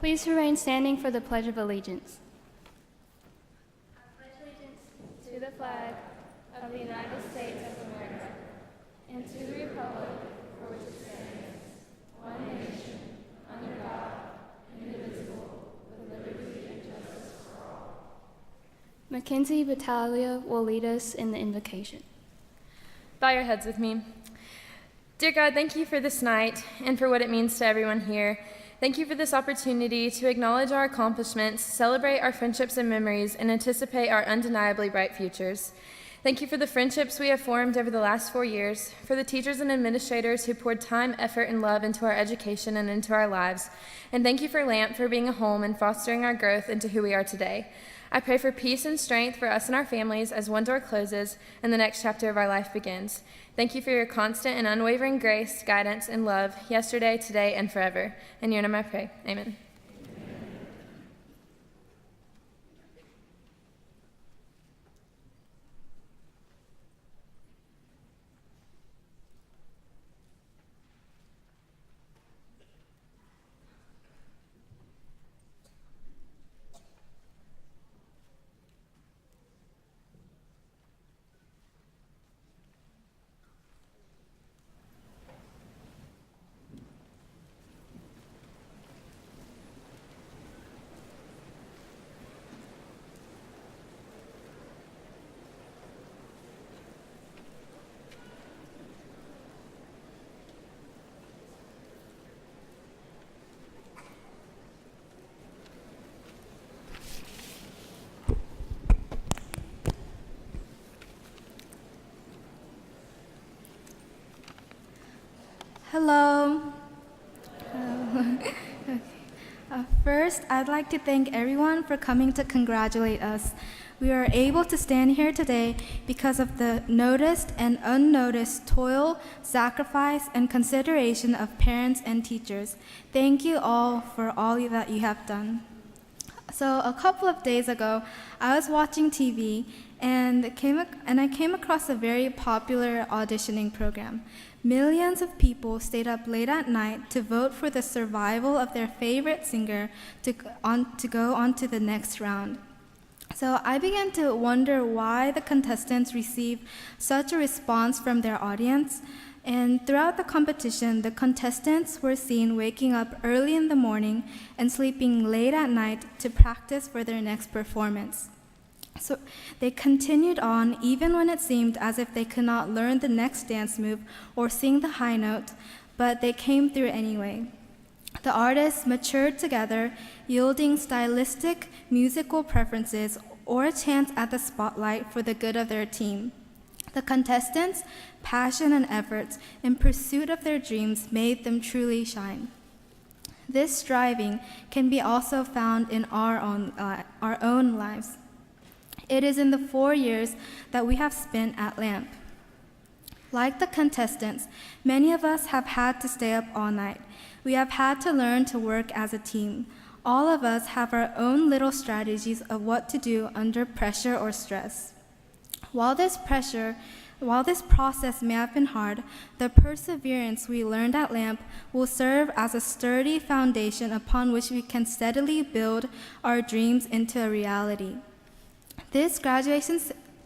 Please remain standing for the Pledge of Allegiance. I pledge allegiance to the flag of the United States of America and to the republic for which it stands, one nation, under God, indivisible, with liberty and justice for all. Mackenzie Battaglia will lead us in the invocation. Bow your heads with me. Dear God, thank you for this night and for what it means to everyone here. Thank you for this opportunity to acknowledge our accomplishments, celebrate our friendships and memories, and anticipate our undeniably bright futures. Thank you for the friendships we have formed over the last 4 years, for the teachers and administrators who poured time, effort, and love into our education and into our lives. And thank you for LAMP for being a home and fostering our growth into who we are today. I pray for peace and strength for us and our families as one door closes and the next chapter of our life begins. Thank you for your constant and unwavering grace, guidance, and love yesterday, today, and forever. In your name I pray. Amen. Hello. First, I'd like to thank everyone for coming to congratulate us. We are able to stand here today because of the noticed and unnoticed toil, sacrifice, and consideration of parents and teachers. Thank you all for all that you have done. So a couple of days ago, I was watching TV and I came across a very popular auditioning program. Millions of people stayed up late at night to vote for the survival of their favorite singer to go on to the next round. So I began to wonder why the contestants received such a response from their audience. And throughout the competition, the contestants were seen waking up early in the morning and sleeping late at night to practice for their next performance. So they continued on even when it seemed as if they could not learn the next dance move or sing the high note, but they came through anyway. The artists matured together, yielding stylistic, musical preferences or a chance at the spotlight for the good of their team. The contestants' passion and efforts in pursuit of their dreams made them truly shine. This striving can be also found in our own lives. It is in the 4 years that we have spent at LAMP. Like the contestants, many of us have had to stay up all night. We have had to learn to work as a team. All of us have our own little strategies of what to do under pressure or stress. While this process may have been hard, the perseverance we learned at LAMP will serve as a sturdy foundation upon which we can steadily build our dreams into a reality. This graduation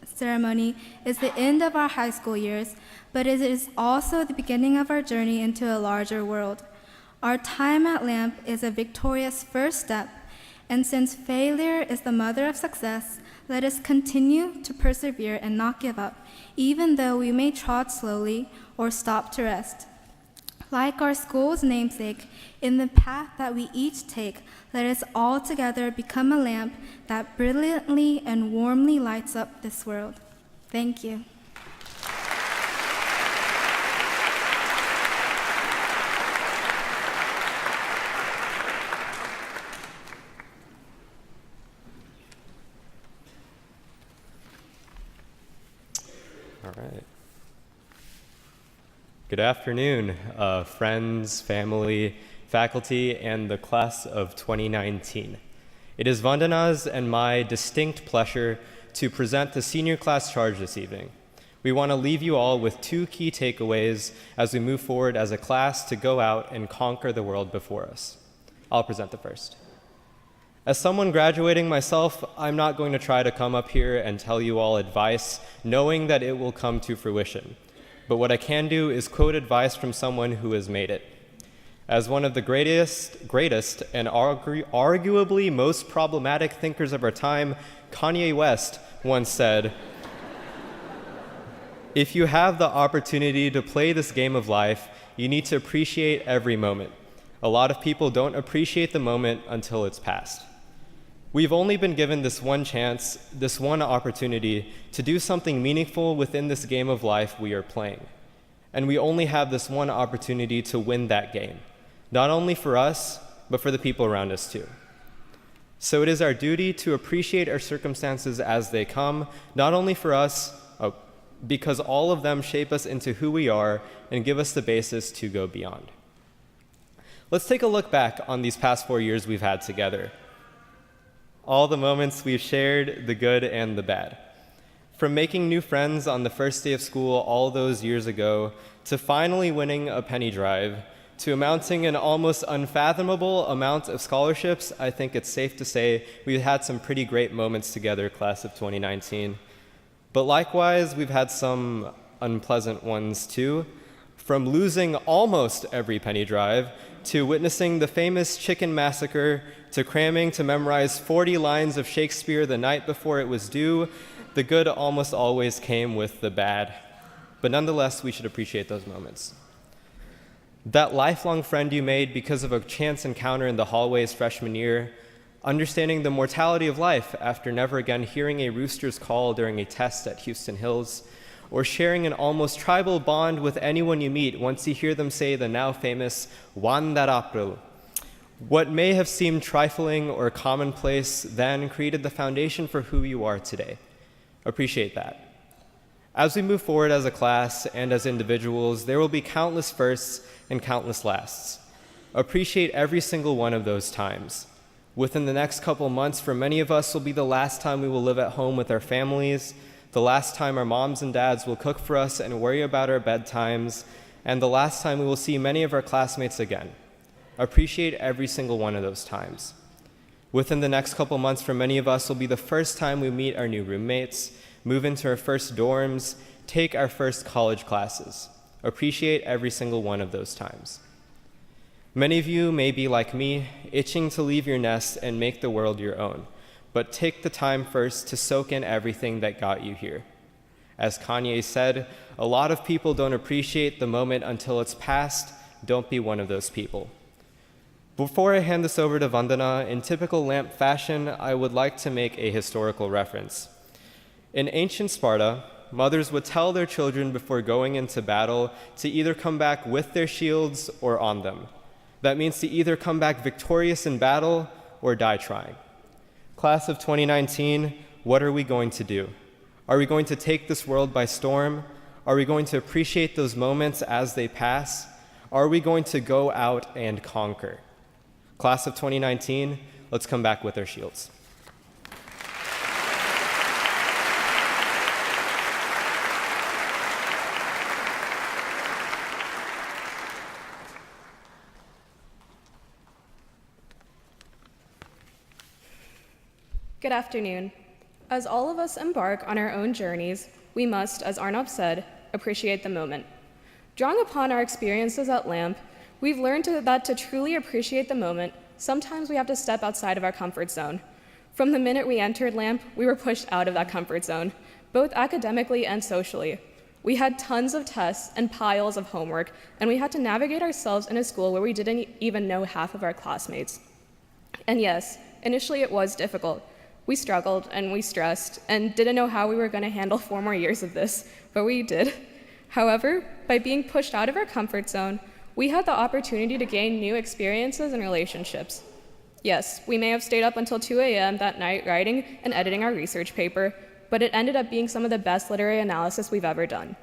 ceremony is the end of our high school years, but it is also the beginning of our journey into a larger world. Our time at LAMP is a victorious first step, and since failure is the mother of success, let us continue to persevere and not give up, even though we may trot slowly or stop to rest. Like our school's namesake, in the path that we each take, let us all together become a lamp that brilliantly and warmly lights up this world. Thank you. All right. Good afternoon, friends, family, faculty, and the class of 2019. It is Vandana's and my distinct pleasure to present the senior class charge this evening. We want to leave you all with 2 key takeaways as we move forward as a class to go out and conquer the world before us. I'll present the first. As someone graduating myself, I'm not going to try to come up here and tell you all advice, knowing that it will come to fruition. But what I can do is quote advice from someone who has made it. As one of the greatest and arguably most problematic thinkers of our time, Kanye West once said, "If you have the opportunity to play this game of life, you need to appreciate every moment. A lot of people don't appreciate the moment until it's past." We've only been given this one chance, this one opportunity to do something meaningful within this game of life we are playing. And we only have this one opportunity to win that game, not only for us, but for the people around us too. So it is our duty to appreciate our circumstances as they come, not only for us, because all of them shape us into who we are and give us the basis to go beyond. Let's take a look back on these past 4 years we've had together. All the moments we've shared, the good and the bad. From making new friends on the first day of school all those years ago, to finally winning a penny drive, to amounting an almost unfathomable amount of scholarships, I think it's safe to say we've had some pretty great moments together, class of 2019. But likewise, we've had some unpleasant ones too. From losing almost every penny drive, to witnessing the famous chicken massacre, to cramming to memorize 40 lines of Shakespeare the night before it was due, the good almost always came with the bad. But nonetheless, we should appreciate those moments. That lifelong friend you made because of a chance encounter in the hallways freshman year, understanding the mortality of life after never again hearing a rooster's call during a test at Houston Hills, or sharing an almost tribal bond with anyone you meet once you hear them say the now famous Juan April. What may have seemed trifling or commonplace then created the foundation for who you are today. Appreciate that. As we move forward as a class and as individuals, there will be countless firsts and countless lasts. Appreciate every single one of those times. Within the next couple months, for many of us, will be the last time we will live at home with our families, the last time our moms and dads will cook for us and worry about our bedtimes, and the last time we will see many of our classmates again. Appreciate every single one of those times. Within the next couple months, for many of us, will be the first time we meet our new roommates, move into our first dorms, take our first college classes. Appreciate every single one of those times. Many of you may be like me, itching to leave your nest and make the world your own, but take the time first to soak in everything that got you here. As Kanye said, a lot of people don't appreciate the moment until it's past. Don't be one of those people. Before I hand this over to Vandana, in typical Lamp fashion, I would like to make a historical reference. In ancient Sparta, mothers would tell their children before going into battle to either come back with their shields or on them. That means to either come back victorious in battle or die trying. Class of 2019, what are we going to do? Are we going to take this world by storm? Are we going to appreciate those moments as they pass? Are we going to go out and conquer? Class of 2019, let's come back with our shields. Good afternoon. As all of us embark on our own journeys, we must, as Arnab said, appreciate the moment. Drawing upon our experiences at LAMP, we've learned that to truly appreciate the moment, sometimes we have to step outside of our comfort zone. From the minute we entered LAMP, we were pushed out of that comfort zone, both academically and socially. We had tons of tests and piles of homework, and we had to navigate ourselves in a school where we didn't even know half of our classmates. And yes, initially it was difficult. We struggled and we stressed and didn't know how we were going to handle 4 more years of this, but we did. However, by being pushed out of our comfort zone, we had the opportunity to gain new experiences and relationships. Yes, we may have stayed up until 2 a.m. that night writing and editing our research paper, but it ended up being some of the best literary analysis we've ever done.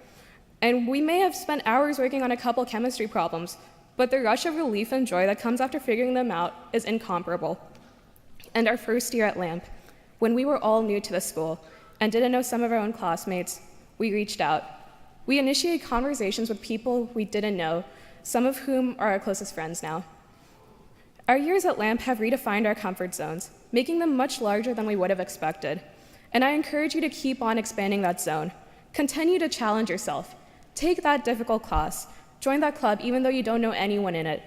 And we may have spent hours working on a couple chemistry problems, but the rush of relief and joy that comes after figuring them out is incomparable. And our first year at LAMP, when we were all new to the school and didn't know some of our own classmates, we reached out. We initiated conversations with people we didn't know, some of whom are our closest friends now. Our years at LAMP have redefined our comfort zones, making them much larger than we would have expected. And I encourage you to keep on expanding that zone. Continue to challenge yourself. Take that difficult class. Join that club even though you don't know anyone in it.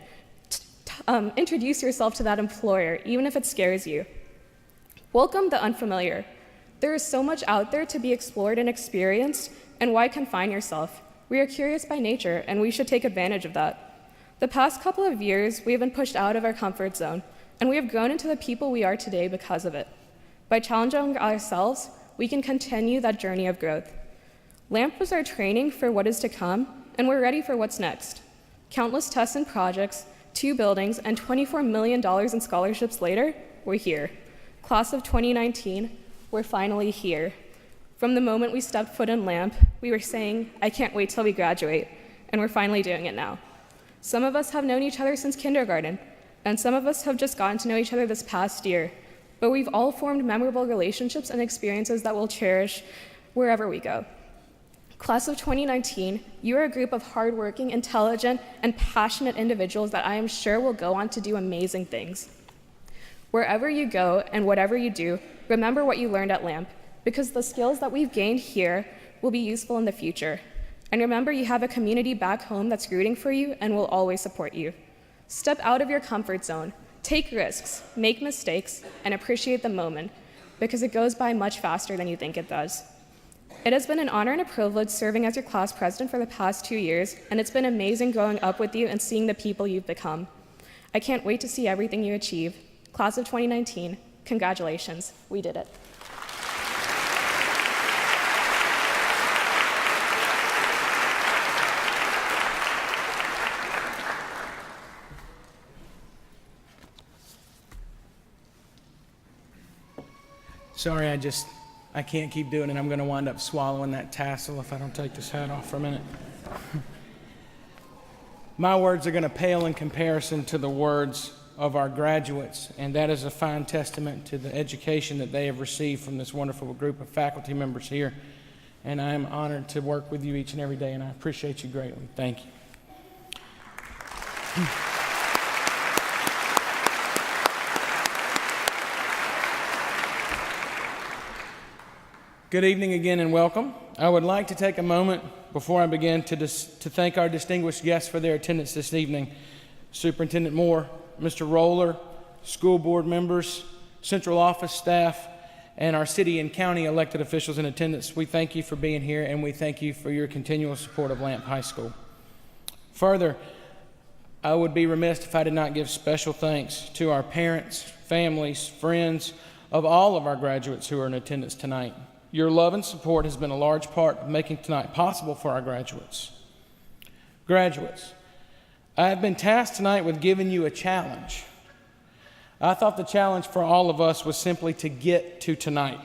Introduce yourself to that employer, even if it scares you. Welcome the unfamiliar. There is so much out there to be explored and experienced, and why confine yourself? We are curious by nature, and we should take advantage of that. The past couple of years, we have been pushed out of our comfort zone, and we have grown into the people we are today because of it. By challenging ourselves, we can continue that journey of growth. LAMP was our training for what is to come, and we're ready for what's next. Countless tests and projects, 2 buildings, and $24 million in scholarships later, we're here. Class of 2019, we're finally here. From the moment we stepped foot in LAMP, we were saying, I can't wait till we graduate, and we're finally doing it now. Some of us have known each other since kindergarten, and some of us have just gotten to know each other this past year, but we've all formed memorable relationships and experiences that we'll cherish wherever we go. Class of 2019, you are a group of hardworking, intelligent, and passionate individuals that I am sure will go on to do amazing things. Wherever you go and whatever you do, remember what you learned at LAMP, because the skills that we've gained here will be useful in the future. And remember, you have a community back home that's rooting for you and will always support you. Step out of your comfort zone, take risks, make mistakes, and appreciate the moment, because it goes by much faster than you think it does. It has been an honor and a privilege serving as your class president for the past 2 years, and it's been amazing growing up with you and seeing the people you've become. I can't wait to see everything you achieve. Class of 2019, congratulations, we did it. Sorry, I can't keep doing it. I'm going to wind up swallowing that tassel if I don't take this hat off for a minute. My words are going to pale in comparison to the words of our graduates, and that is a fine testament to the education that they have received from this wonderful group of faculty members here. And I am honored to work with you each and every day, and I appreciate you greatly. Thank you. Good evening again and welcome. I would like to take a moment before I begin to thank our distinguished guests for their attendance this evening. Superintendent Moore, Mr. Roller, school board members, central office staff, and our city and county elected officials in attendance. We thank you for being here, and we thank you for your continual support of LAMP High School. Further, I would be remiss if I did not give special thanks to our parents, families, friends of all of our graduates who are in attendance tonight. Your love and support has been a large part of making tonight possible for our graduates. Graduates, I have been tasked tonight with giving you a challenge. I thought the challenge for all of us was simply to get to tonight.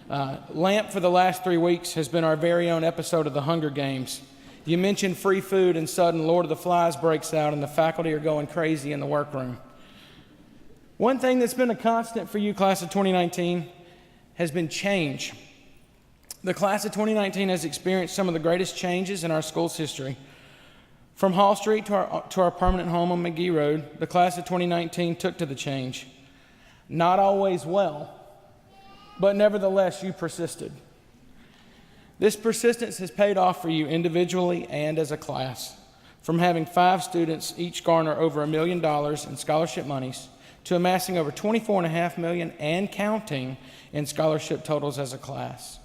LAMP for the last 3 weeks has been our very own episode of the Hunger Games. You mention free food and sudden Lord of the Flies breaks out and the faculty are going crazy in the workroom. One thing that's been a constant for you, class of 2019, has been change. The class of 2019 has experienced some of the greatest changes in our school's history. From Hall Street to our permanent home on McGee Road, the class of 2019 took to the change. Not always well, but nevertheless, you persisted. This persistence has paid off for you individually and as a class. From having 5 students each garner over $1 million in scholarship monies to amassing over $24.5 million and counting in scholarship totals as a class.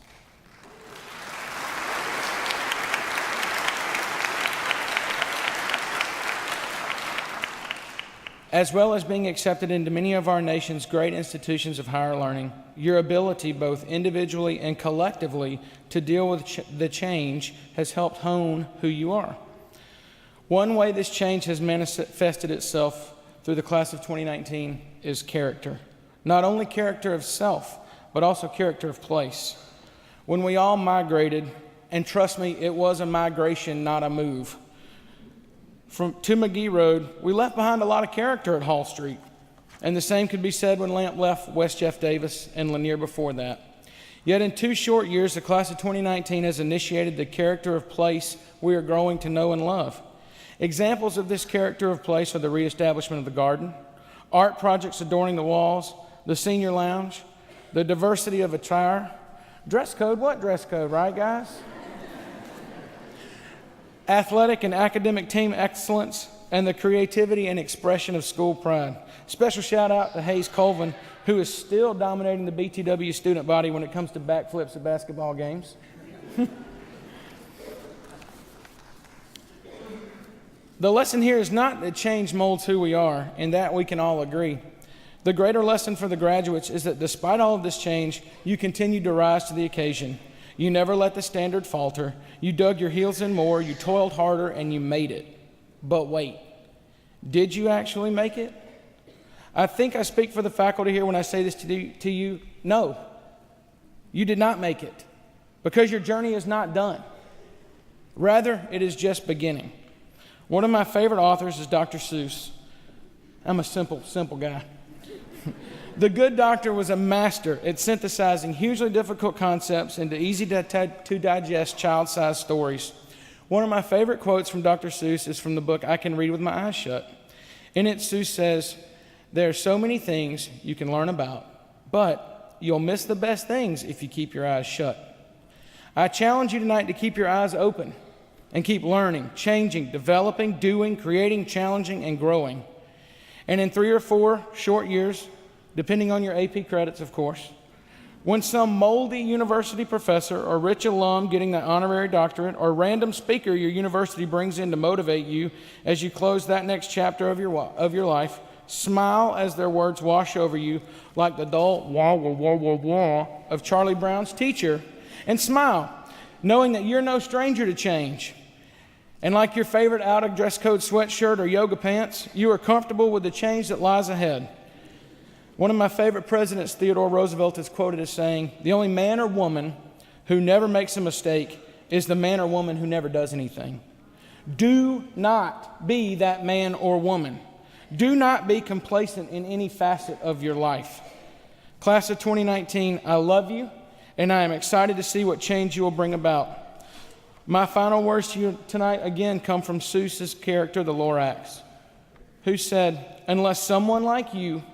As well as being accepted into many of our nation's great institutions of higher learning, your ability both individually and collectively to deal with the change has helped hone who you are. One way this change has manifested itself through the class of 2019 is character. Not only character of self, but also character of place. When we all migrated, and trust me, it was a migration, not a move, to McGee Road, we left behind a lot of character at Hall Street. And the same could be said when LAMP left West Jeff Davis and Lanier before that. Yet in 2 short years, the class of 2019 has initiated the character of place we are growing to know and love. Examples of this character of place are the reestablishment of the garden, art projects adorning the walls, the senior lounge, the diversity of attire. Dress code, what dress code, right, guys? Athletic and academic team excellence, and the creativity and expression of school pride. Special shout out to Hayes Colvin, who is still dominating the BTW student body when it comes to backflips at basketball games. The lesson here is not that change molds who we are, and that we can all agree. The greater lesson for the graduates is that despite all of this change, you continued to rise to the occasion. You never let the standard falter. You dug your heels in more, you toiled harder, and you made it. But wait, did you actually make it? I think I speak for the faculty here when I say this to you. No, you did not make it, because your journey is not done. Rather, it is just beginning. One of my favorite authors is Dr. Seuss. I'm a simple guy. The good doctor was a master at synthesizing hugely difficult concepts into easy to digest child-sized stories. One of my favorite quotes from Dr. Seuss is from the book I Can Read With My Eyes Shut. In it, Seuss says, "There are so many things you can learn about, but you'll miss the best things if you keep your eyes shut." I challenge you tonight to keep your eyes open and keep learning, changing, developing, doing, creating, challenging, and growing. And in 3 or 4 short years, depending on your AP credits, of course, when some moldy university professor or rich alum getting that honorary doctorate or random speaker your university brings in to motivate you as you close that next chapter of your life, smile as their words wash over you like the dull wah, wah, wah, wah, wah of Charlie Brown's teacher, and smile, knowing that you're no stranger to change. And like your favorite out-of-dress code sweatshirt or yoga pants, you are comfortable with the change that lies ahead. One of my favorite presidents, Theodore Roosevelt, is quoted as saying, "The only man or woman who never makes a mistake is the man or woman who never does anything." Do not be that man or woman. Do not be complacent in any facet of your life. Class of 2019, I love you, and I am excited to see what change you will bring about. My final words to you tonight again come from Seuss's character, the Lorax, who said, "Unless someone like you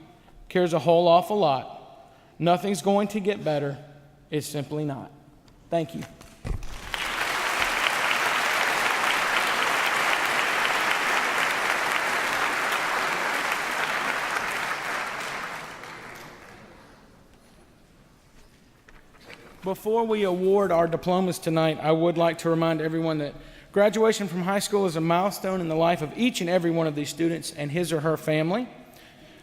cares a whole awful lot, nothing's going to get better. It's simply not." Thank you. Before we award our diplomas tonight, I would like to remind everyone that graduation from high school is a milestone in the life of each and every one of these students and his or her family.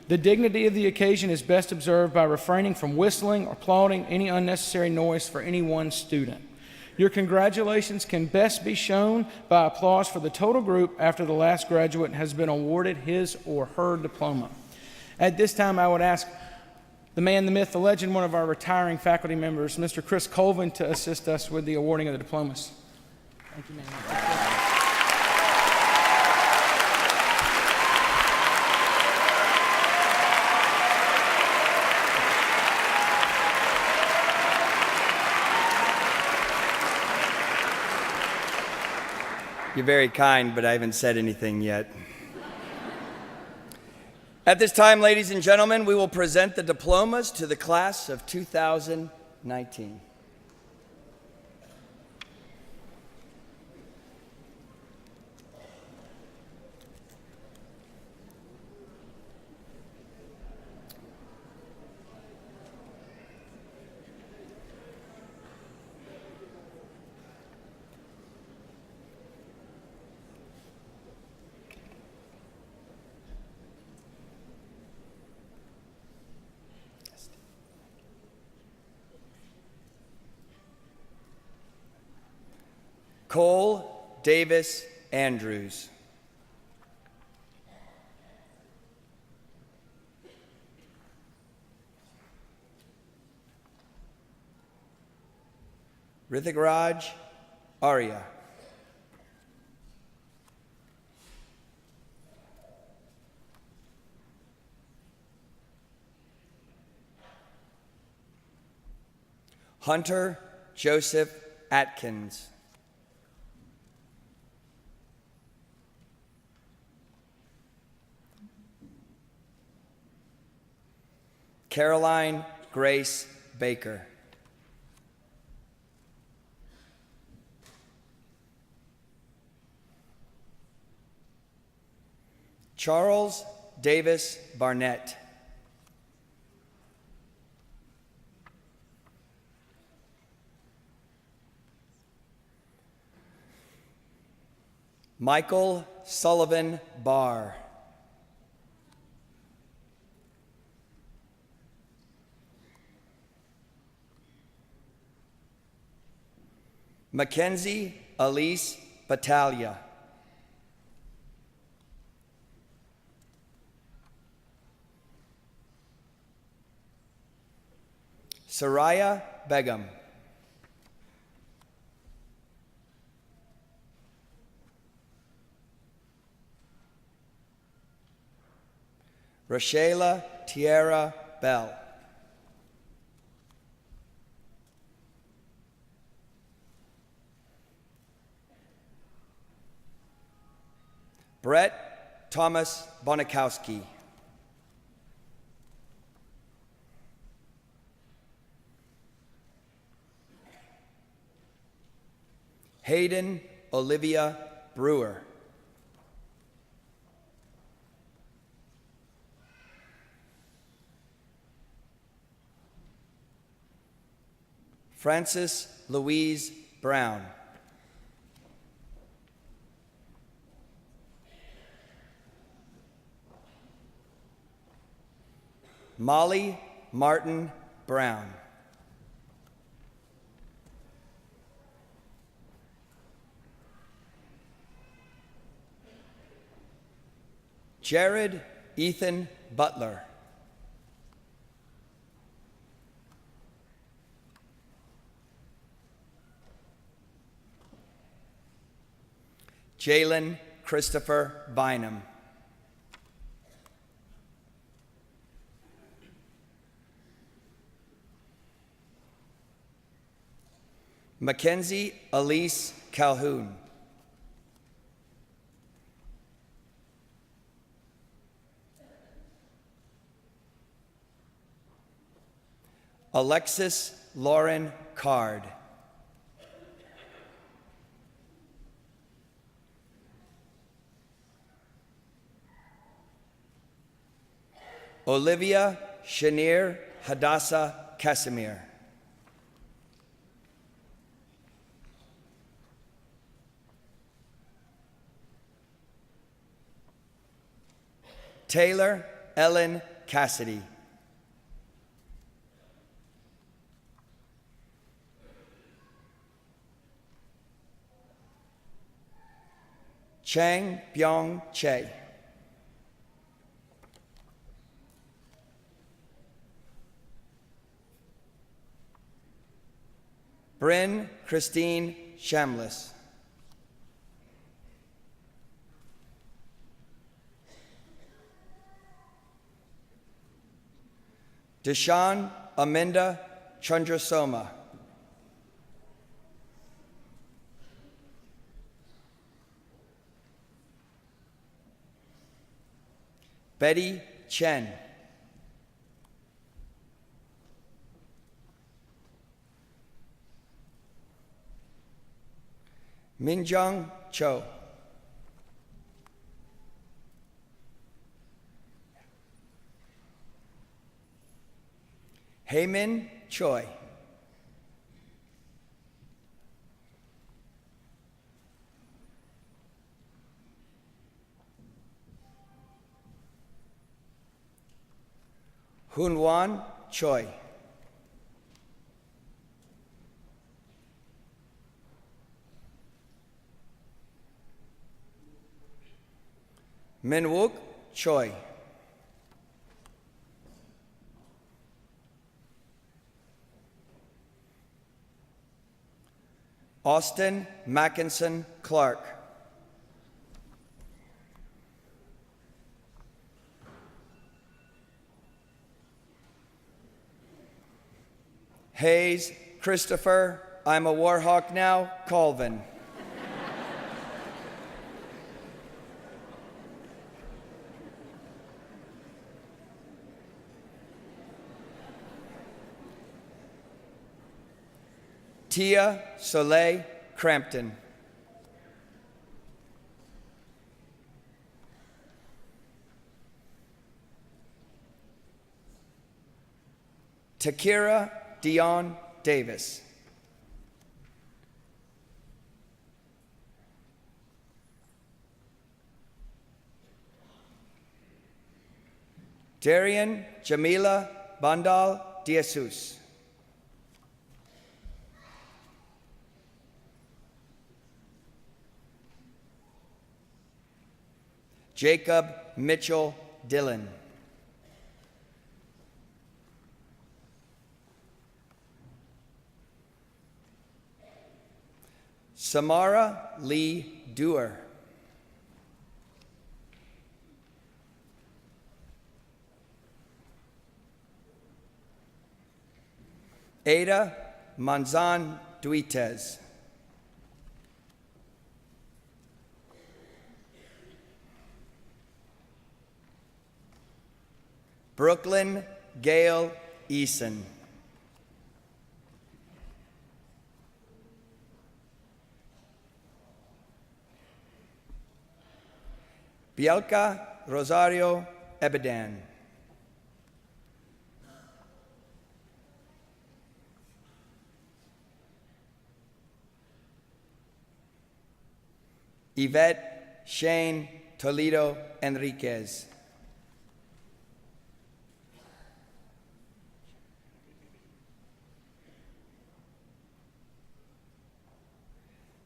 The dignity of the occasion is best observed by refraining from whistling or applauding any unnecessary noise for any one student. Your congratulations can best be shown by applause for the total group after the last graduate has been awarded his or her diploma. At this time, I would ask the man, the myth, the legend, one of our retiring faculty members, Mr. Chris Colvin, to assist us with the awarding of the diplomas. Thank you, ma'am. You're very kind, but I haven't said anything yet. At this time, ladies and gentlemen, we will present the diplomas to the class of 2019. Cole Davis Andrews. Rithigraj Arya. Hunter Joseph Atkins. Caroline Grace Baker. Charles Davis Barnett. Michael Sullivan Barr. Mackenzie Elise Battaglia. Saraya Begum. Rashayla Tierra Bell. Brett Thomas Bonikowski. Hayden Olivia Brewer. Frances Louise Brown. Molly Martin Brown. Jared Ethan Butler. Jalen Christopher Bynum. Mackenzie Elise Calhoun. Alexis Lauren Card. Olivia Shanir Hadassah Casimir. Taylor Ellen Cassidy. Chang Byung Che. Bryn Christine Shamlis. Deshaun Aminda Chandrasoma. Betty Chen. Minjung Cho. Heymin Choi. Hunwan Choi. Minwook Choi. Austin Mackinson Clark. Hayes Christopher, I'm a Warhawk now, Colvin. Tia Soleil Crampton. Takira Dion Davis. Darian Jamila Bandal Diasus. Jacob Mitchell Dillon. Samara Lee Dewar. Ada Manzan Duitez. Brooklyn Gail Eason. Bielka Rosario Ebedan. Yvette Shane Toledo Enriquez.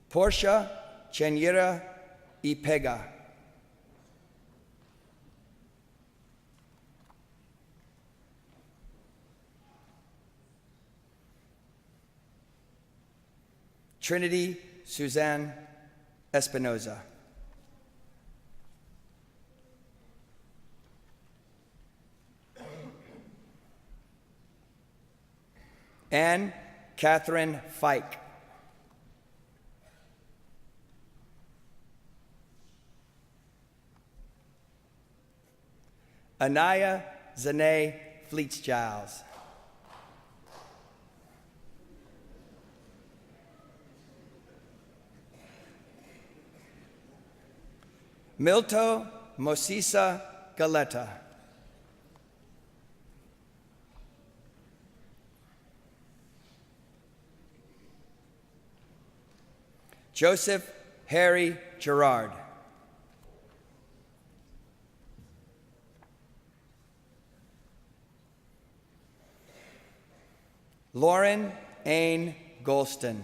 Portia Chenyira Ipega. Trinity Suzanne Espinoza. Anne Catherine Fike. Anaya Zane Fleets-Giles. Milto Mosisa Galeta. Joseph Harry Gerard. Lauren Ain Golston.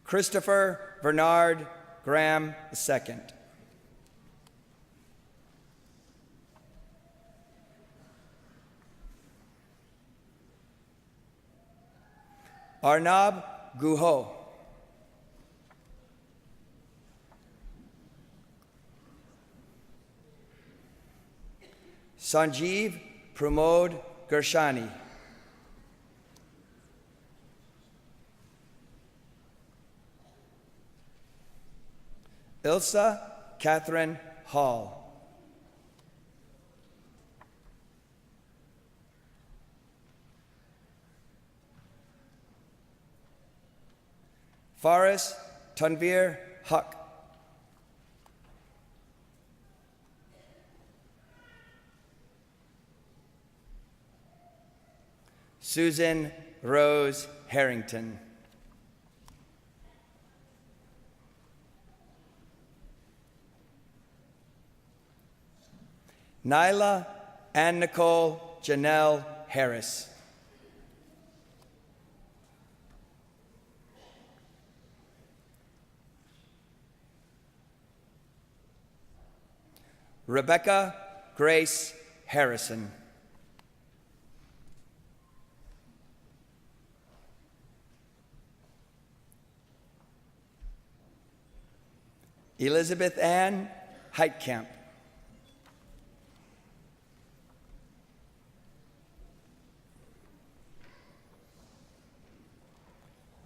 Christopher Bernard Graham II. Arnab Guho. Sanjeev Pramod Gershani. Ilsa Catherine Hall. Faris Tanvir Huck. Susan Rose Harrington. Nyla Ann Nicole Janelle Harris. Rebecca Grace Harrison. Elizabeth Ann Heitkamp.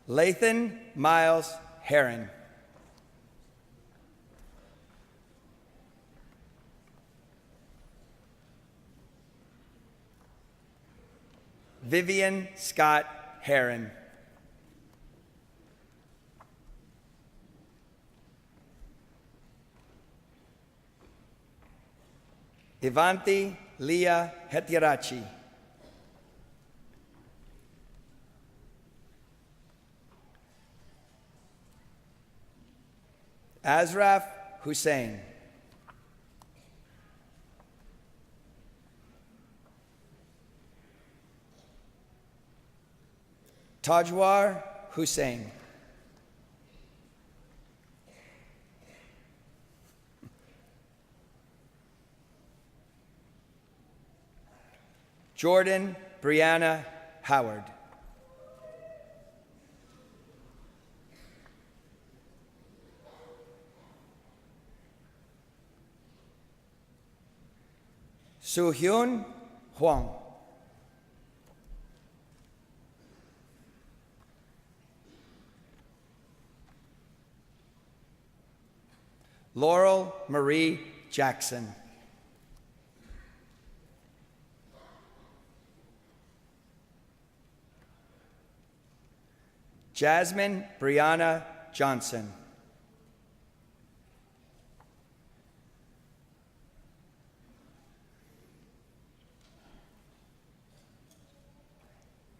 Lathan Miles Heron. Vivian Scott Heron. Ivanti Leah Hetirachi. Azraf Hussein. Tajwar Hussein. Jordan Brianna Howard. Soo-hyun Huang. Laurel Marie Jackson. Jasmine Brianna Johnson.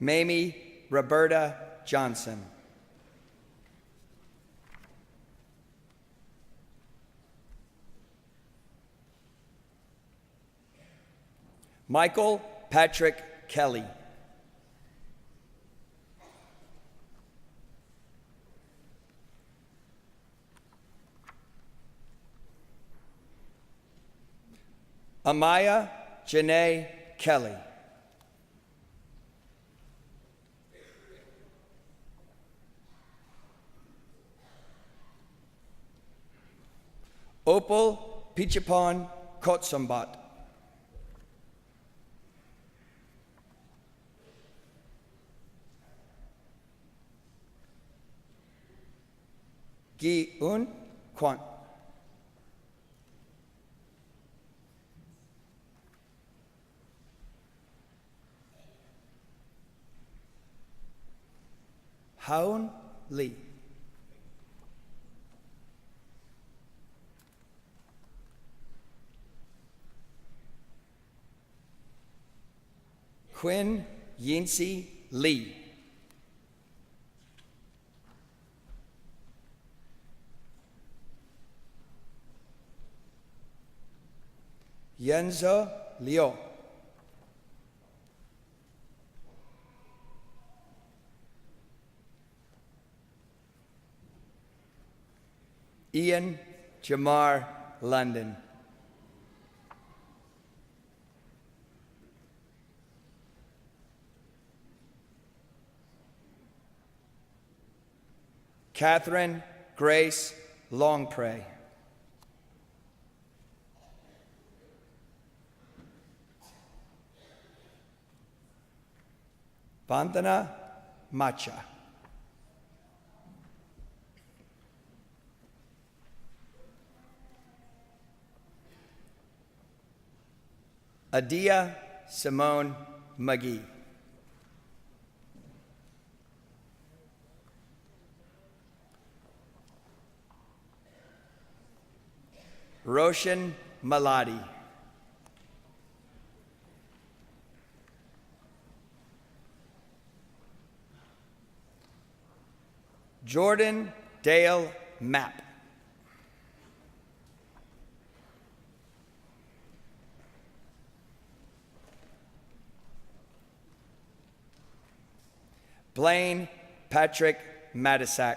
Mamie Roberta Johnson. Michael Patrick Kelly. Amaya Janae Kelly. Opal Pichapon Kotsumbat. Gi Un Kwan. Haun Lee. Quinn Yinsi Lee. Yenzo Liu. Ian Jamar London. Catherine Grace Longpray. Vandana Macha. Adia Simone McGee. Roshan Maladi. Jordan Dale Mapp. Blaine Patrick Matisak.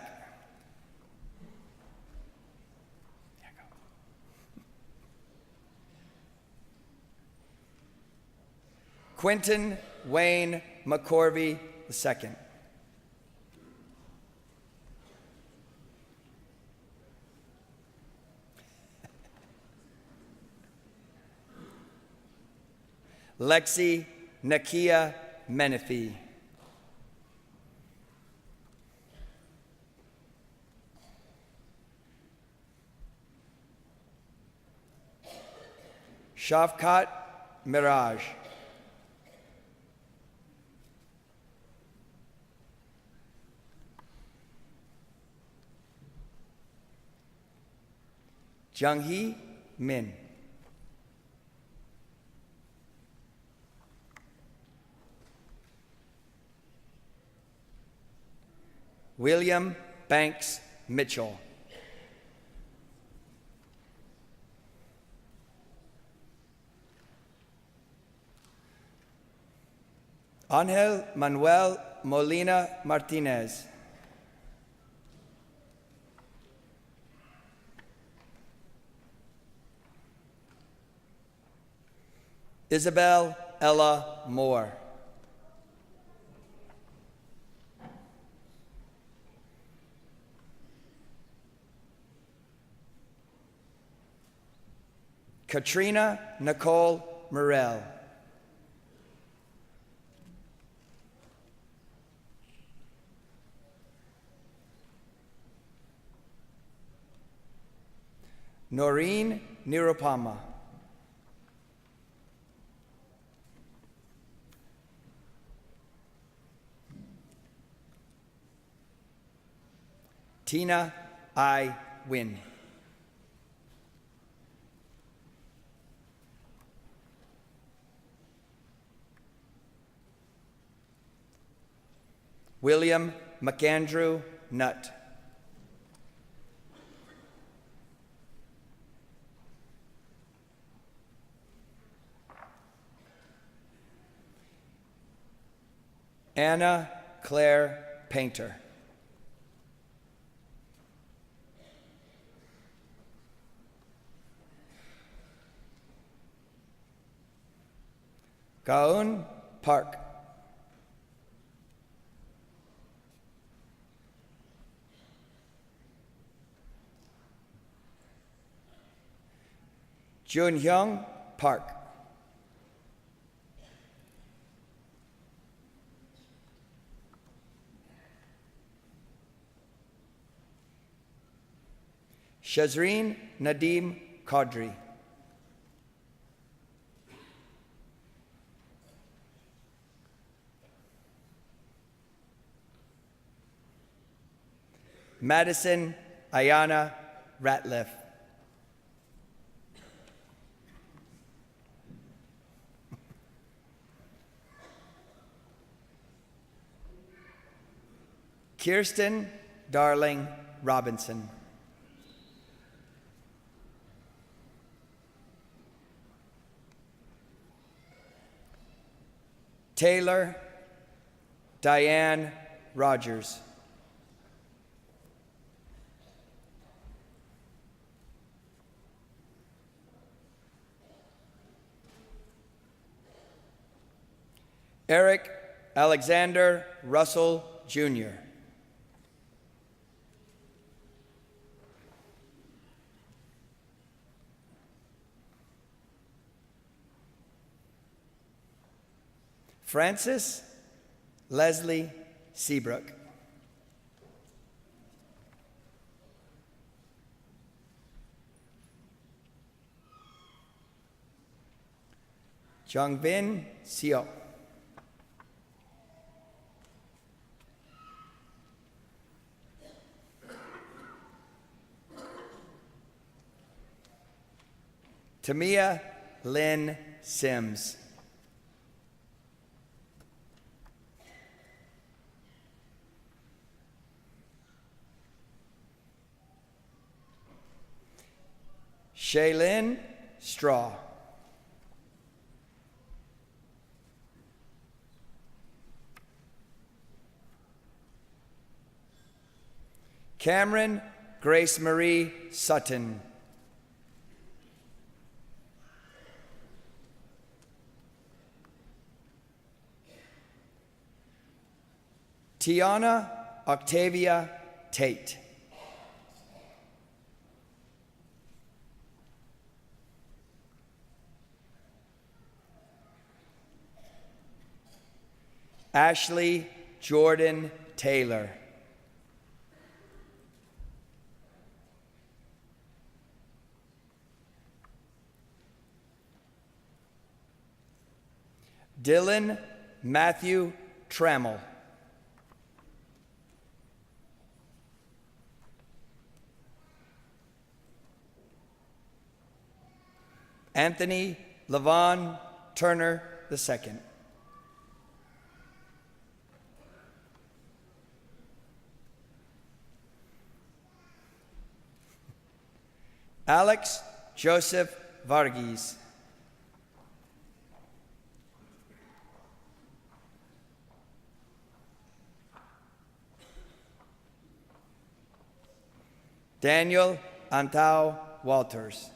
Quentin Wayne McCorvey II. Lexi Nakia Menifee. Shavkat Miraj. Jung-hee Min. William Banks Mitchell. Angel Manuel Molina Martinez. Isabel Ella Moore. Katrina Nicole Morel. Noreen Nirupama. Tina I. Wynn. William McAndrew Nutt. Anna Claire Painter. Gaun Park. Jun Hyung Park. Shazreen Nadim Qadri. Madison Ayana Ratliff. Kirsten Darling Robinson. Taylor Diane Rogers. Eric Alexander Russell Jr. Francis Leslie Seabrook. Jongbin Seo. Tamia Lynn Sims. Shaylin Straw. Cameron Grace Marie Sutton. Tiana Octavia Tate. Ashley Jordan Taylor. Dylan Matthew Trammell. Anthony Levon Turner II. Alex Joseph Varghese. Daniel Antau Walters.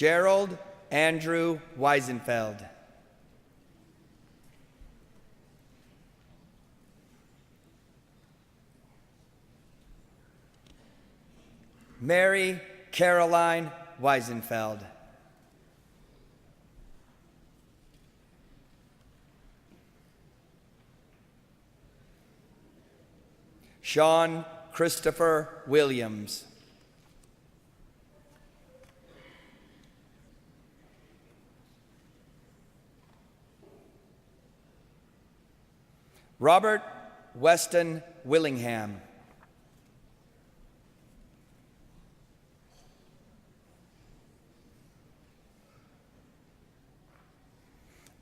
Gerald Andrew Weisenfeld. Mary Caroline Weisenfeld. Sean Christopher Williams. Robert Weston Willingham.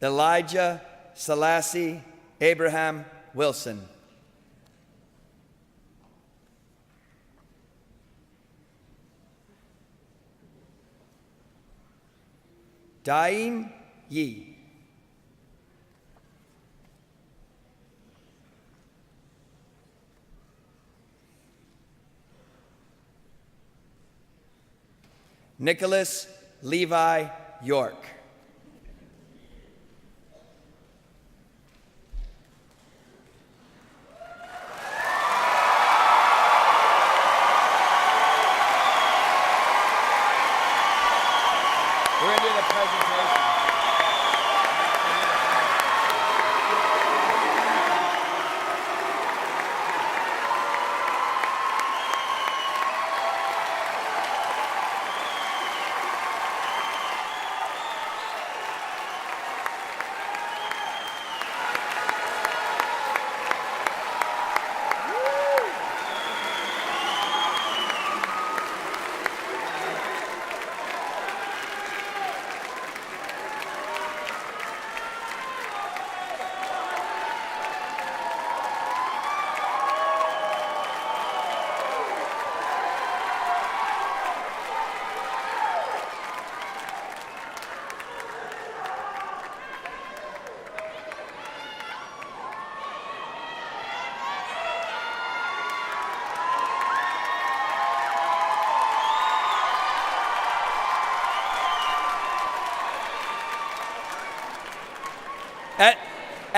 Elijah Selassie Abraham Wilson. Daim Yi. Nicholas Levi York. We're going to do the presentation.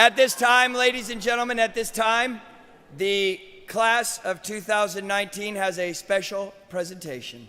At this time, ladies and gentlemen, at this time, the class of 2019 has a special presentation.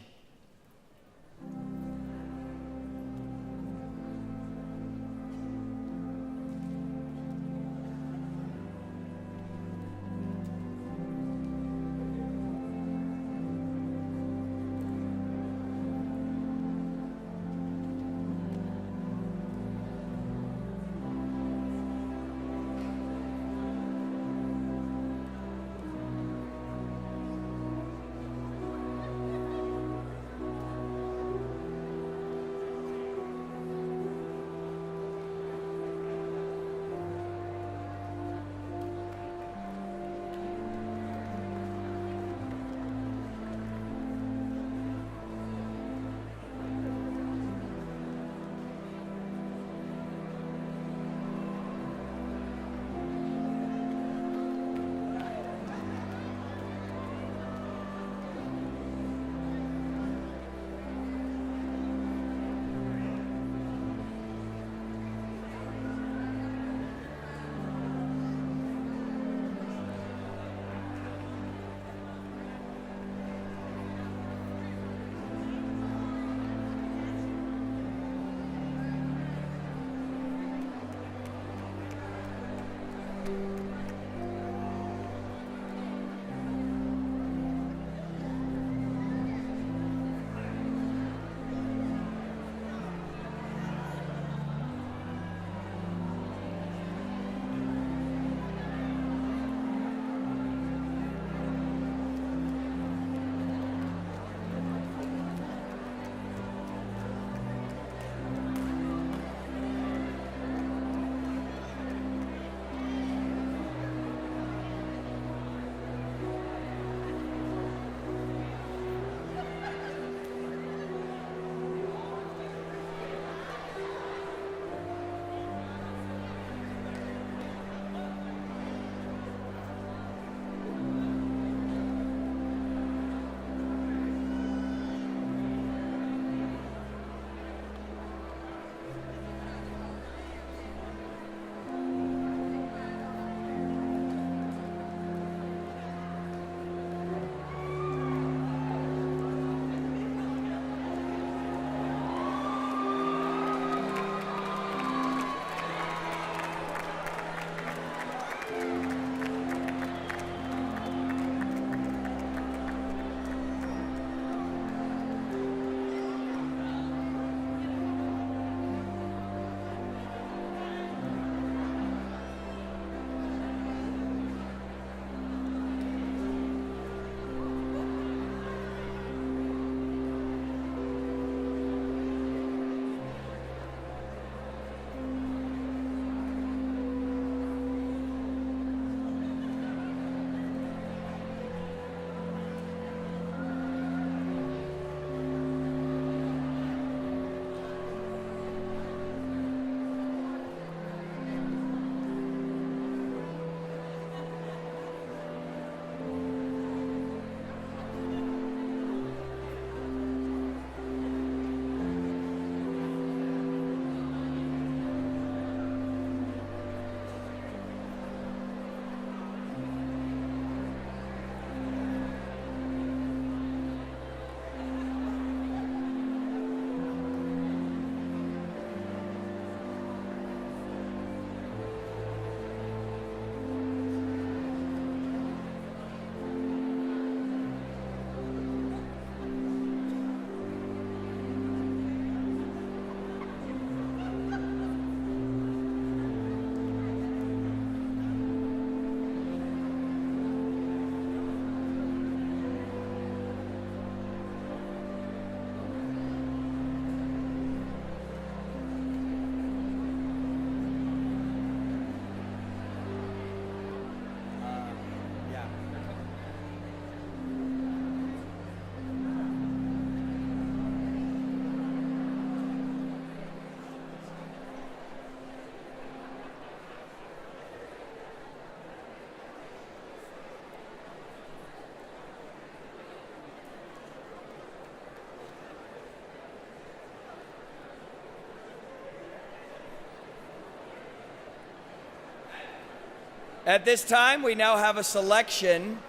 At this time, we now have a selection.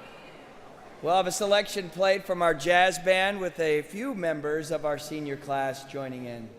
We'll have a selection played from our jazz band with a few members of our senior class joining in.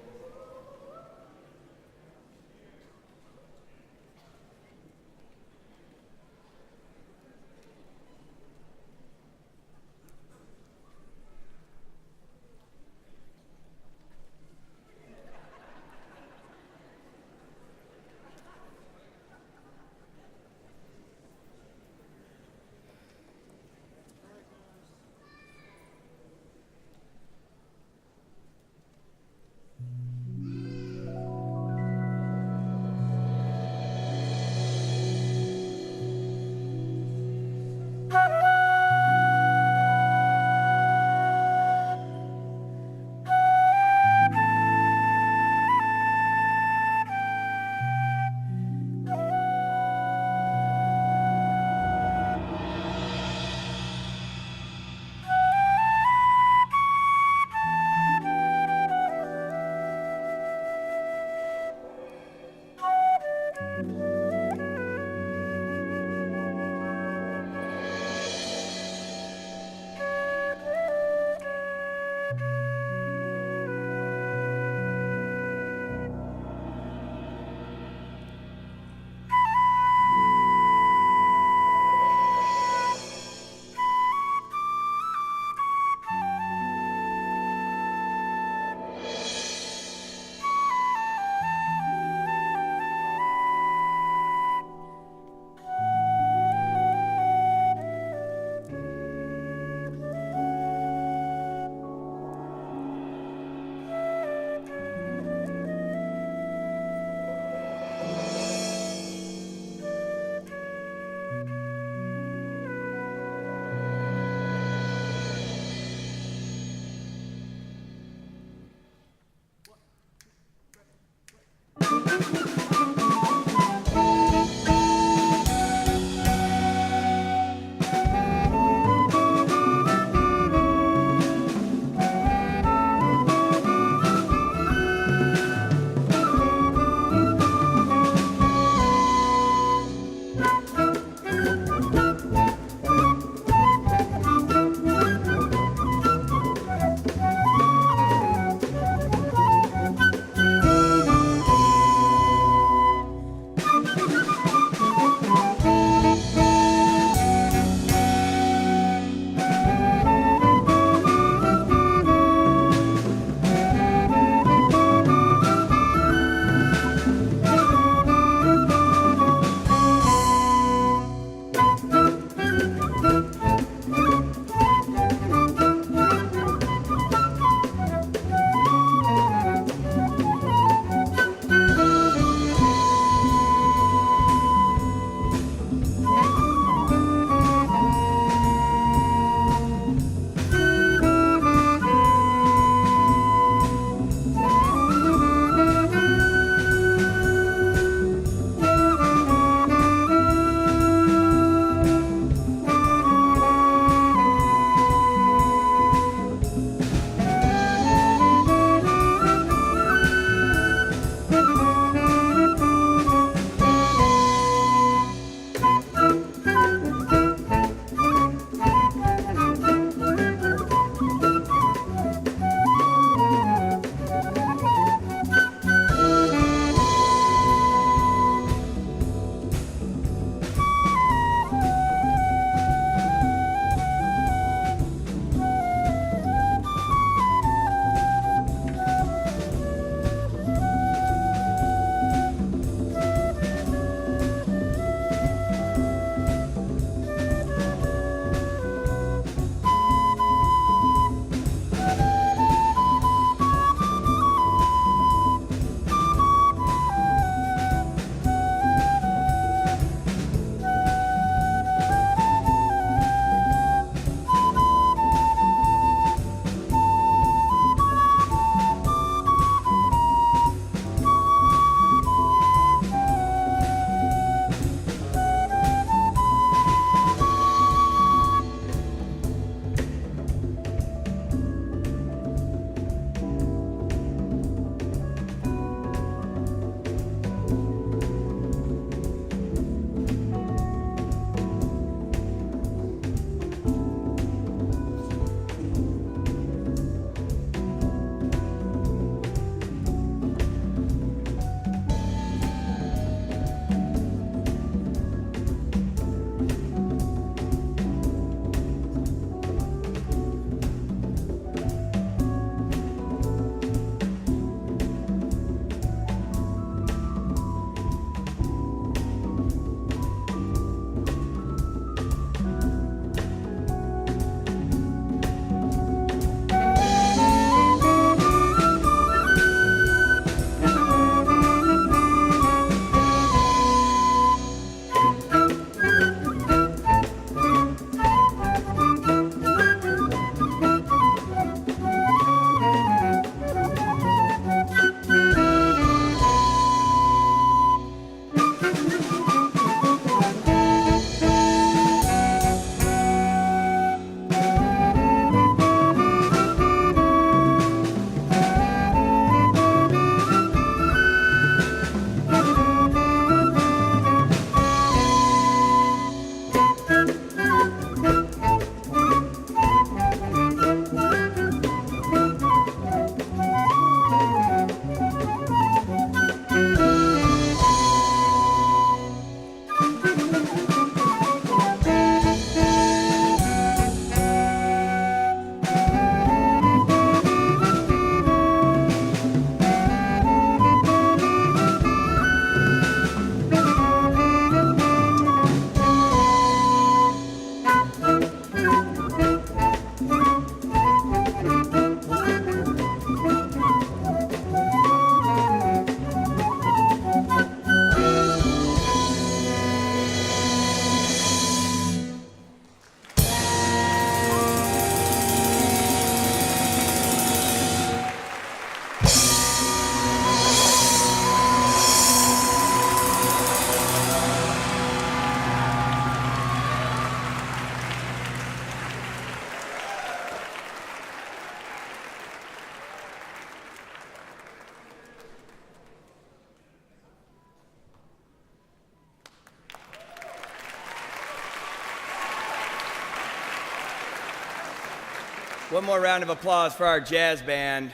One more round of applause for our jazz band.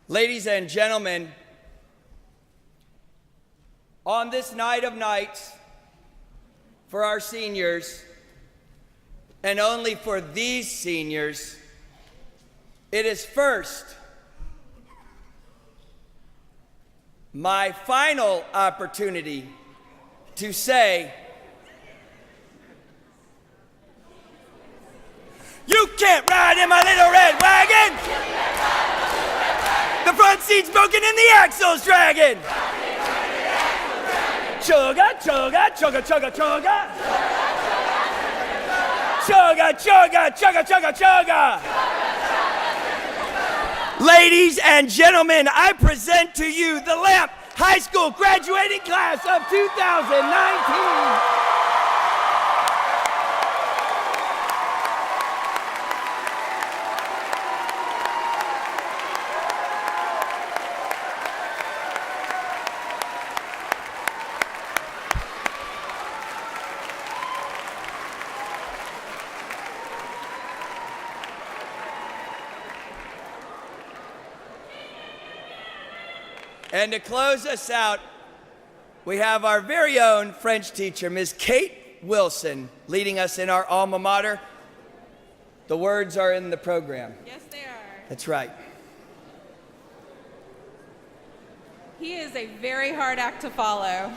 Ladies and gentlemen, on this night of nights, for our seniors, and only for these seniors, it is first my final opportunity to say, you can't ride in my little red wagon! The front seat's broken and the axle's dragging! Chugga, chugga, chugga, chugga, chugga! Chugga, chugga, chugga, chugga, chugga! Ladies and gentlemen, I present to you the Lamp High School graduating class of 2019. And to close us out, we have our very own French teacher, Ms. Kate Wilson, leading us in our alma mater. The words are in the program. Yes, they are. That's right. He is a very hard act to follow.